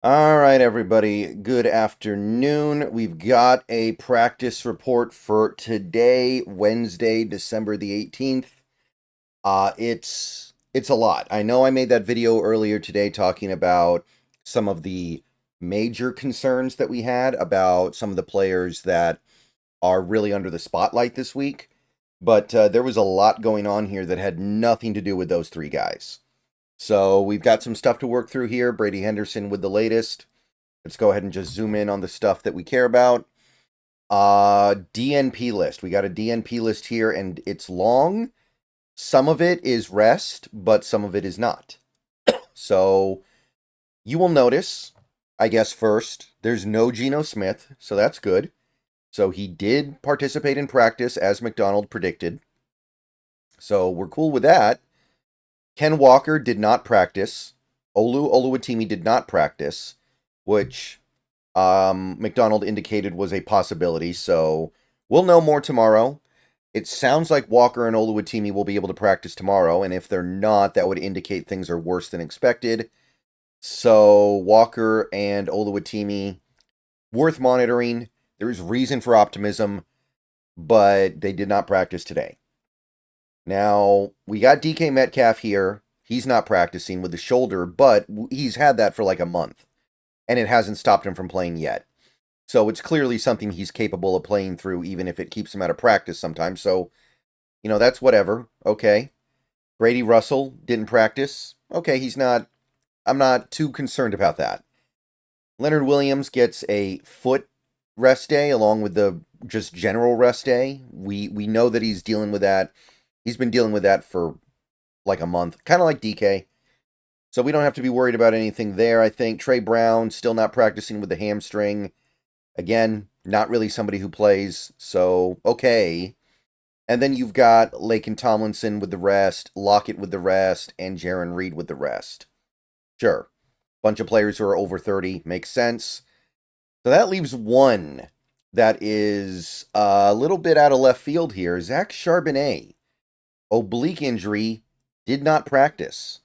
All right, everybody. Good afternoon. We've got a practice report for today, Wednesday, December the 18th. It's a lot. I know I made that video earlier today talking about some of the major concerns that we had about some of the players that are really under the spotlight this week, but there was a lot going on here that had nothing to do with those three guys. So we've got some stuff to work through here. Brady Henderson with the latest. Let's go ahead and just zoom in on the stuff that we care about. DNP list. We got a DNP list here, and it's long. Some of it is rest, but some of it is not. So you will notice, I guess, first, there's no Geno Smith, so that's good. So he did participate in practice as McDonald predicted. So we're cool with that. Ken Walker did not practice. Oluwatimi did not practice, which McDonald indicated was a possibility. So we'll know more tomorrow. It sounds like Walker and Oluwatimi will be able to practice tomorrow, and if they're not, that would indicate things are worse than expected. So Walker and Oluwatimi, worth monitoring. There is reason for optimism, but they did not practice today. Now, we got DK Metcalf here. He's not practicing with the shoulder, but he's had that for like a month, and it hasn't stopped him from playing yet. So it's clearly something he's capable of playing through, even if it keeps him out of practice sometimes. So, that's whatever. Okay. Brady Russell didn't practice. Okay, I'm not too concerned about that. Leonard Williams gets a foot rest day along with the just general rest day. We know that he's dealing with that. He's been dealing with that for like a month, kind of like DK. So we don't have to be worried about anything there, I think. Trey Brown still not practicing with the hamstring. Again, not really somebody who plays, so okay. And then you've got Lakin Tomlinson with the rest, Lockett with the rest, and Jaron Reed with the rest. Sure. Bunch of players who are over 30. Makes sense. So that leaves one that is a little bit out of left field here. Zach Charbonnet. Oblique injury. Did not practice.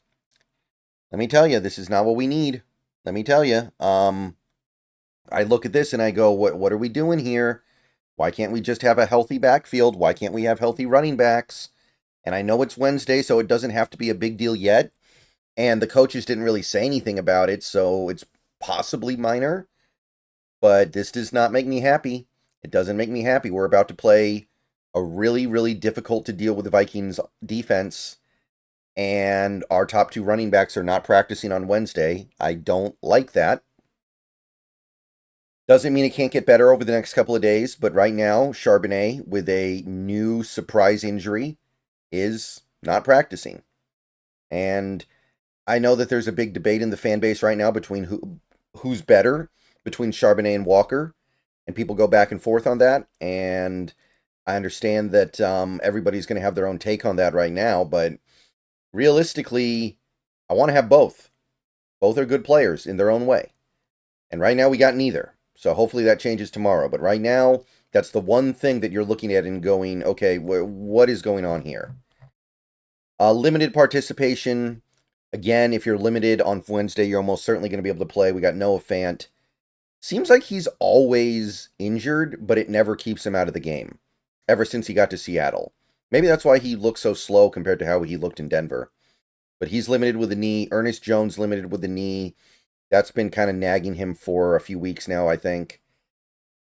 Let me tell you, this is not what we need. Let me tell you. I look at this and I go, what are we doing here? Why can't we just have a healthy backfield? Why can't we have healthy running backs? And I know it's Wednesday, so it doesn't have to be a big deal yet. And the coaches didn't really say anything about it, so it's possibly minor. But this does not make me happy. It doesn't make me happy. We're about to play a really, really difficult to deal with the Vikings defense. And our top two running backs are not practicing on Wednesday. I don't like that. Doesn't mean it can't get better over the next couple of days, but right now, Charbonnet, with a new surprise injury, is not practicing. And I know that there's a big debate in the fan base right now between who's better, between Charbonnet and Walker, and people go back and forth on that. And I understand that everybody's going to have their own take on that right now, but realistically, I want to have both. Both are good players in their own way. And right now, we got neither. So hopefully that changes tomorrow. But right now, that's the one thing that you're looking at and going, okay, what is going on here? Limited participation. Again, if you're limited on Wednesday, you're almost certainly going to be able to play. We got Noah Fant. Seems like he's always injured, but it never keeps him out of the game, ever since he got to Seattle. Maybe that's why he looks so slow compared to how he looked in Denver. But he's limited with the knee. Ernest Jones limited with the knee. That's been kind of nagging him for a few weeks now, I think.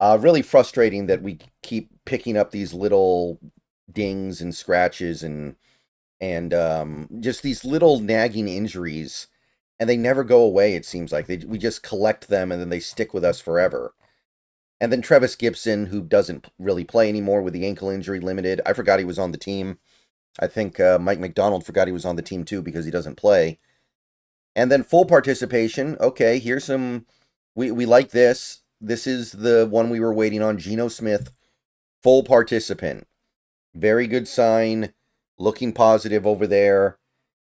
Really frustrating that we keep picking up these little dings and scratches and just these little nagging injuries, and they never go away, it seems like. We just collect them, and then they stick with us forever. And then Trevis Gibson, who doesn't really play anymore with the ankle injury, limited. I forgot he was on the team. I think Mike McDonald forgot he was on the team, too, because he doesn't play. And then full participation. Okay, here's some... We like this. This is the one we were waiting on. Geno Smith, full participant. Very good sign. Looking positive over there.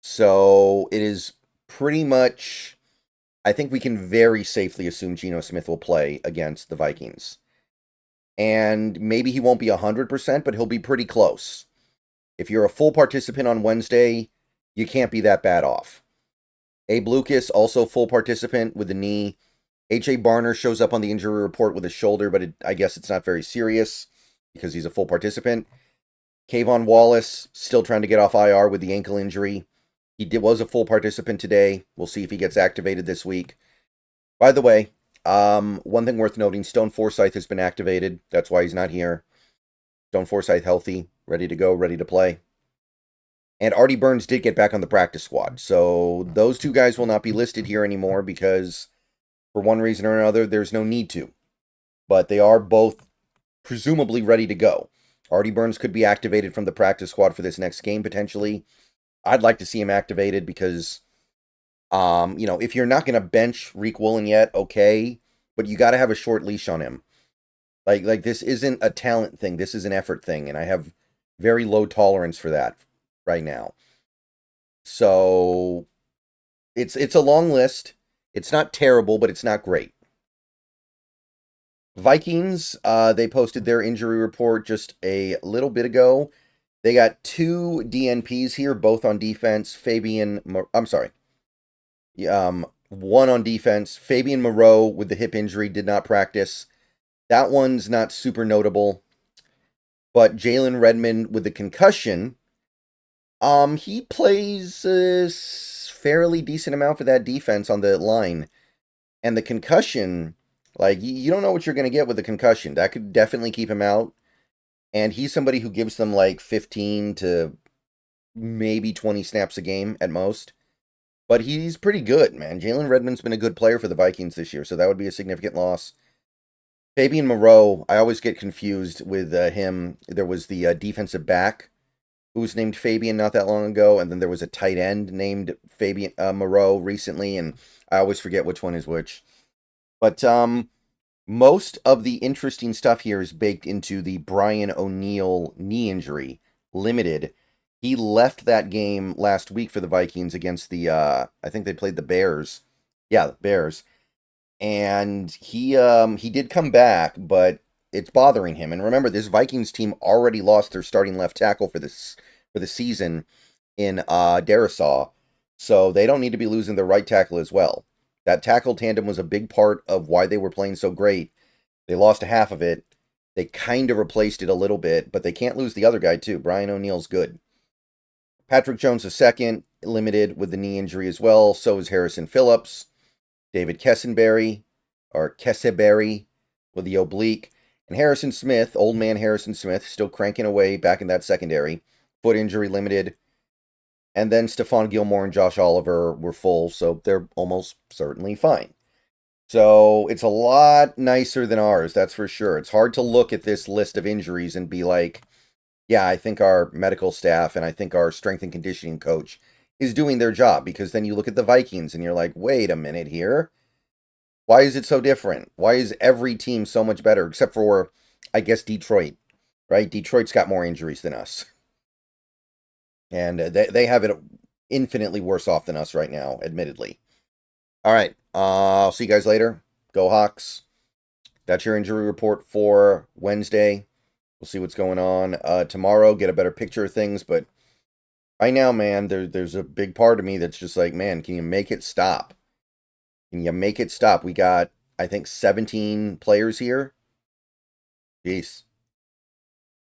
So it is pretty much... I think we can very safely assume Geno Smith will play against the Vikings. And maybe he won't be 100%, but he'll be pretty close. If you're a full participant on Wednesday, you can't be that bad off. Abe Lucas, also full participant with the knee. AJ Barner shows up on the injury report with a shoulder, but I guess it's not very serious because he's a full participant. Kayvon Wallace still trying to get off IR with the ankle injury. Was a full participant today. We'll see if he gets activated this week. By the way, one thing worth noting, Stone Forsythe has been activated. That's why he's not here. Stone Forsythe healthy, ready to go, ready to play. And Artie Burns did get back on the practice squad. So those two guys will not be listed here anymore because for one reason or another, there's no need to. But they are both presumably ready to go. Artie Burns could be activated from the practice squad for this next game, potentially. I'd like to see him activated because, if you're not going to bench Reek Woolen yet, okay. But you got to have a short leash on him. Like this isn't a talent thing. This is an effort thing. And I have very low tolerance for that right now. So it's a long list. It's not terrible, but it's not great. Vikings, they posted their injury report just a little bit ago. They got 2 DNPs here, both on defense. One on defense. Fabian Moreau with the hip injury did not practice. That one's not super notable. But Jalen Redmond with the concussion, he plays a fairly decent amount for that defense on the line. And the concussion, like, you don't know what you're going to get with the concussion. That could definitely keep him out. And he's somebody who gives them like 15 to maybe 20 snaps a game at most. But he's pretty good, man. Jalen Redmond's been a good player for the Vikings this year, so that would be a significant loss. Fabian Moreau, I always get confused with him. There was the defensive back who was named Fabian not that long ago, and then there was a tight end named Fabian Moreau recently, and I always forget which one is which. But most of the interesting stuff here is baked into the Brian O'Neill knee injury, limited. He left that game last week for the Vikings against the, I think they played the Bears. Yeah, the Bears. And he did come back, but it's bothering him. And remember, this Vikings team already lost their starting left tackle for the season in Darisaw. So they don't need to be losing their right tackle as well. That tackle tandem was a big part of why they were playing so great. They lost half of it. They kind of replaced it a little bit, but they can't lose the other guy too. Brian O'Neill's good. Patrick Jones II, limited with the knee injury as well. So is Harrison Phillips. David Kessenberry with the oblique. And Harrison Smith, old man Harrison Smith, still cranking away back in that secondary. Foot injury limited. And then Stephon Gilmore and Josh Oliver were full, so they're almost certainly fine. So it's a lot nicer than ours, that's for sure. It's hard to look at this list of injuries and be like, yeah, I think our medical staff and I think our strength and conditioning coach is doing their job. Because then you look at the Vikings and you're like, wait a minute here. Why is it so different? Why is every team so much better? Except for, I guess, Detroit, right? Detroit's got more injuries than us. And they have it infinitely worse off than us right now, admittedly. All right. I'll see you guys later. Go Hawks. That's your injury report for Wednesday. We'll see what's going on tomorrow. Get a better picture of things. But right now, man, there's a big part of me that's just like, man, can you make it stop? Can you make it stop? We got, I think, 17 players here. Jeez.